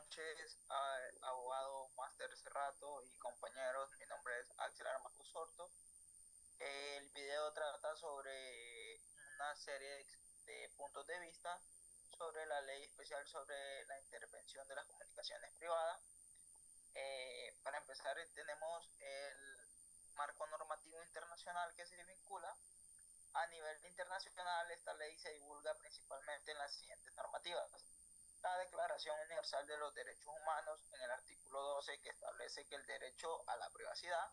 noches, abogado Máster Cerrato y compañeros. Mi nombre es Axel Armaco Sorto. El video trata sobre una serie de puntos de vista sobre la ley especial sobre la intervención de las comunicaciones privadas. Para empezar, tenemos el marco normativo internacional que se vincula. A nivel internacional, esta ley se divulga principalmente en las siguientes normativas: la Declaración Universal de los Derechos Humanos en el artículo 12, que establece que el derecho a la privacidad;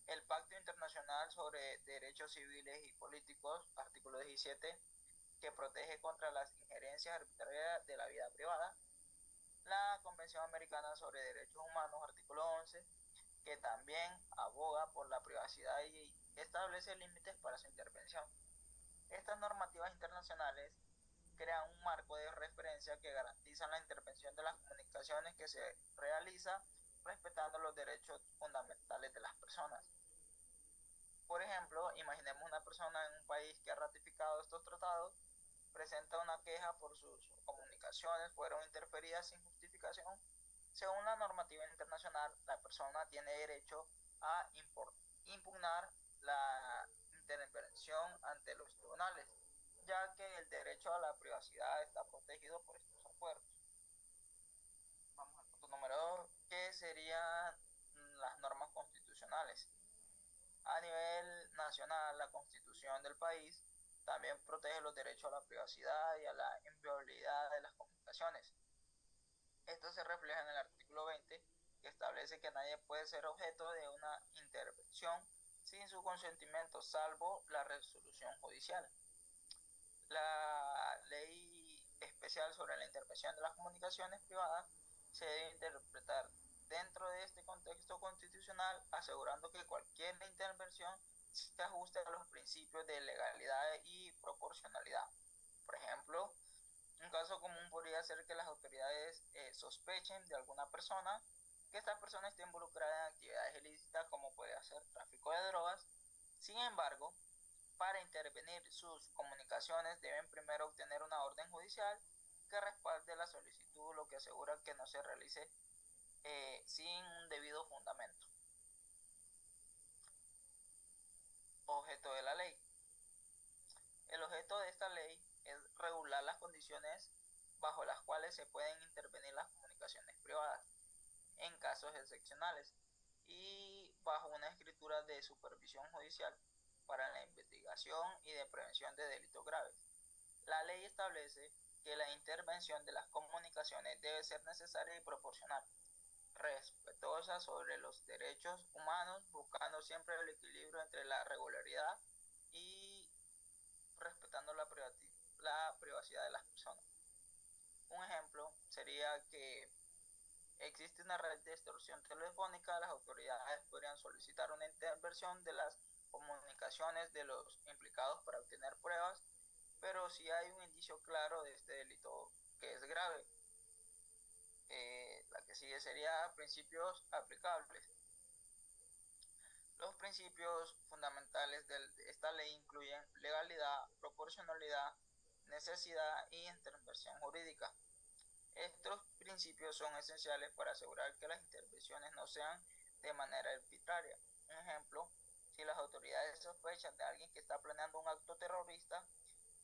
el Pacto Internacional sobre Derechos Civiles y Políticos, artículo 17, que protege contra las injerencias arbitrarias de la vida privada; la Convención Americana sobre Derechos Humanos, artículo 11, que también aboga por la privacidad y establece límites para su intervención. Estas normativas internacionales crean un marco de referencia que garantiza la intervención de las comunicaciones que se realiza respetando los derechos fundamentales de las personas. Por ejemplo, imaginemos una persona en un país que ha ratificado estos tratados, presenta una queja por sus comunicaciones fueron interferidas sin justificación. Según la normativa internacional, la persona tiene derecho a impugnar la intervención ante los tribunales, ya que el derecho a la privacidad está protegido por estos acuerdos. Vamos al punto número 2, que serían las normas constitucionales. A nivel nacional, la constitución del país también protege los derechos a la privacidad y a la inviolabilidad de las comunicaciones. Esto se refleja en el artículo 20, que establece que nadie puede ser objeto de una intervención sin su consentimiento, salvo la resolución judicial. La ley especial sobre la intervención de las comunicaciones privadas se debe interpretar dentro de este contexto constitucional, asegurando que cualquier intervención se ajuste a los principios de legalidad y proporcionalidad. Por ejemplo, un caso común podría ser que las autoridades sospechen de alguna persona, que esta persona esté involucrada en actividades ilícitas como puede ser tráfico de drogas. Sin embargo, para intervenir sus comunicaciones deben primero obtener una orden judicial que respalde la solicitud, lo que asegura que no se realice sin un debido fundamento. Objeto de la ley. El objeto de esta ley es regular las condiciones bajo las cuales se pueden intervenir las comunicaciones privadas en casos excepcionales y bajo una escritura de supervisión judicial para la investigación y de prevención de delitos graves. La ley establece que la intervención de las comunicaciones debe ser necesaria y proporcional, respetuosa sobre los derechos humanos, buscando siempre el equilibrio entre la regularidad y respetando la privacidad de las personas. Un ejemplo sería que existe una red de extorsión telefónica. Las autoridades podrían solicitar una intervención de las comunicaciones de los implicados para obtener pruebas, pero si hay un indicio claro de este delito que es grave. La que sigue sería principios aplicables. Los principios fundamentales de esta ley incluyen legalidad, proporcionalidad, necesidad y intervención jurídica. Estos principios son esenciales para asegurar que las intervenciones no sean de manera arbitraria. Un ejemplo, si las autoridades sospechan de alguien que está planeando un acto terrorista,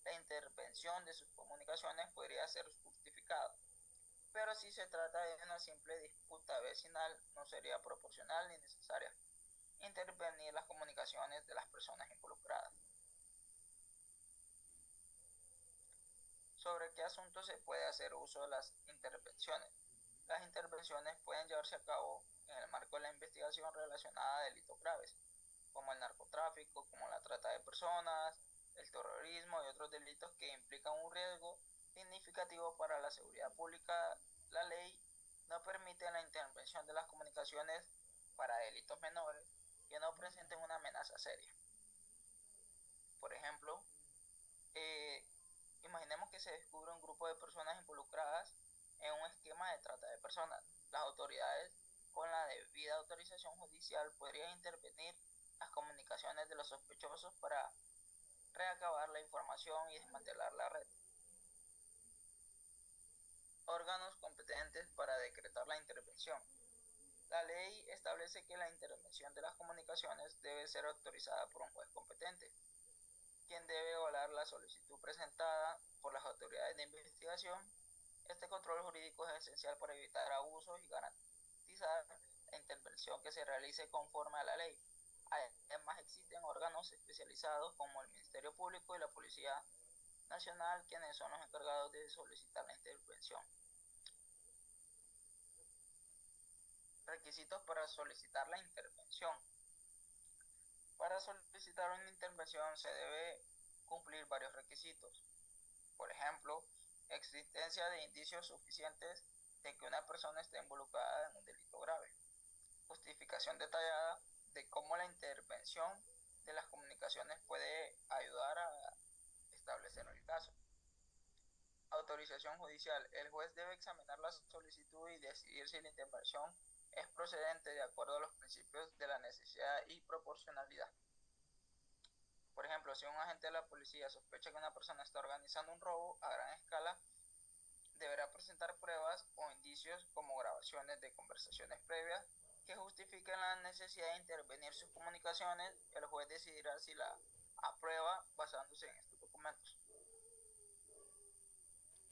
la intervención de sus comunicaciones podría ser justificada. Pero si se trata de una simple disputa vecinal, no sería proporcional ni necesaria intervenir las comunicaciones de las personas involucradas. ¿Sobre qué asuntos se puede hacer uso de las intervenciones? Las intervenciones pueden llevarse a cabo en el marco de la investigación relacionada a delitos graves, como el narcotráfico, como la trata de personas, el terrorismo y otros delitos que implican un riesgo significativo para la seguridad pública. La ley no permite la intervención de las comunicaciones para delitos menores que no presenten una amenaza seria. Por ejemplo, imaginemos que se descubre un grupo de personas involucradas en un esquema de trata de personas. Las autoridades, con la debida autorización judicial, podrían intervenir las comunicaciones de los sospechosos para recabar la información y desmantelar la red. órganos competentes para decretar la intervención. La ley establece que la intervención de las comunicaciones debe ser autorizada por un juez competente, quien debe evaluar la solicitud presentada por las autoridades de investigación. Este control jurídico es esencial para evitar abusos y garantizar la intervención que se realice conforme a la ley. Además, existen órganos especializados como el Ministerio Público y la Policía Nacional, quienes son los encargados de solicitar la intervención. Requisitos para solicitar la intervención. Para solicitar una intervención se debe cumplir varios requisitos. Por ejemplo, existencia de indicios suficientes de que una persona esté involucrada en un delito grave. Justificación detallada de cómo la intervención de las comunicaciones puede ayudar a establecer el caso. Autorización judicial. El juez debe examinar la solicitud y decidir si la intervención es procedente de acuerdo a los principios de la necesidad y proporcionalidad. Por ejemplo, si un agente de la policía sospecha que una persona está organizando un robo a gran escala, deberá presentar pruebas o indicios como grabaciones de conversaciones previas que justifiquen la necesidad de intervenir sus comunicaciones. El juez decidirá si la aprueba basándose en estos documentos.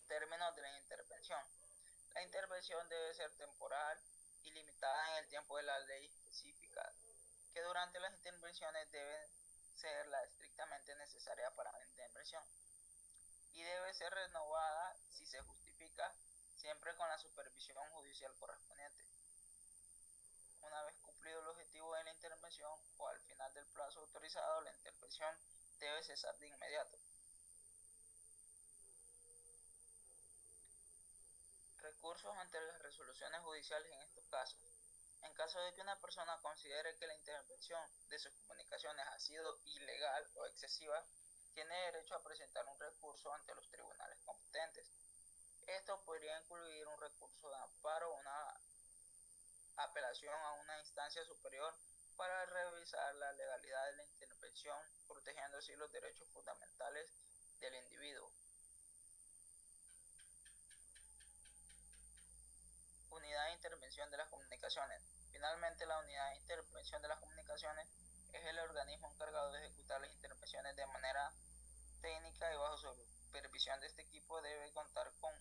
Términos de la intervención. La intervención debe ser temporal y limitada en el tiempo de la ley específica, que durante las intervenciones deben ser la estrictamente necesaria para la intervención y debe ser renovada si se justifica, siempre con la supervisión judicial correspondiente. Una vez cumplido el objetivo de la intervención o al final del plazo autorizado, la intervención debe cesar de inmediato. Recursos ante las resoluciones judiciales en estos casos. En caso de que una persona considere que la intervención de sus comunicaciones ha sido ilegal o excesiva, tiene derecho a presentar un recurso ante los tribunales competentes. Esto podría incluir un recurso de amparo o una apelación a una instancia superior para revisar la legalidad de la intervención, protegiendo así los derechos fundamentales del individuo. Unidad de intervención de las comunicaciones. Finalmente, la unidad de intervención de las comunicaciones es el organismo encargado de ejecutar las intervenciones de manera técnica y bajo supervisión. De este equipo debe contar con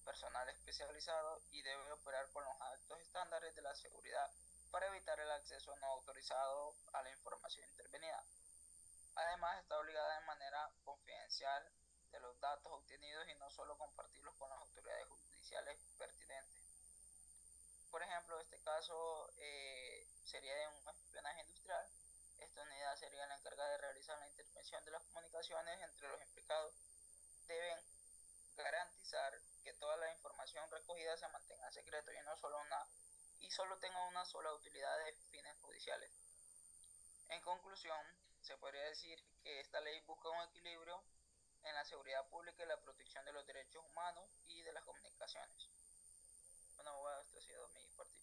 personal especializado y debe operar con los altos estándares de la seguridad para evitar el acceso no autorizado a la información intervenida. Además, está obligada de manera confidencial de los datos obtenidos y no solo compartirlos con las autoridades judiciales pertinentes. Por ejemplo, este caso sería de un espionaje industrial. Esta unidad sería la encargada de realizar la intervención de las comunicaciones entre los implicados. Deben garantizar que toda la información recogida se mantenga secreto y solo tenga una sola utilidad de fines judiciales. En conclusión, se podría decir que esta ley busca un equilibrio en la seguridad pública y la protección de los derechos humanos y de las comunicaciones. Bueno, esto ha sido mi participación.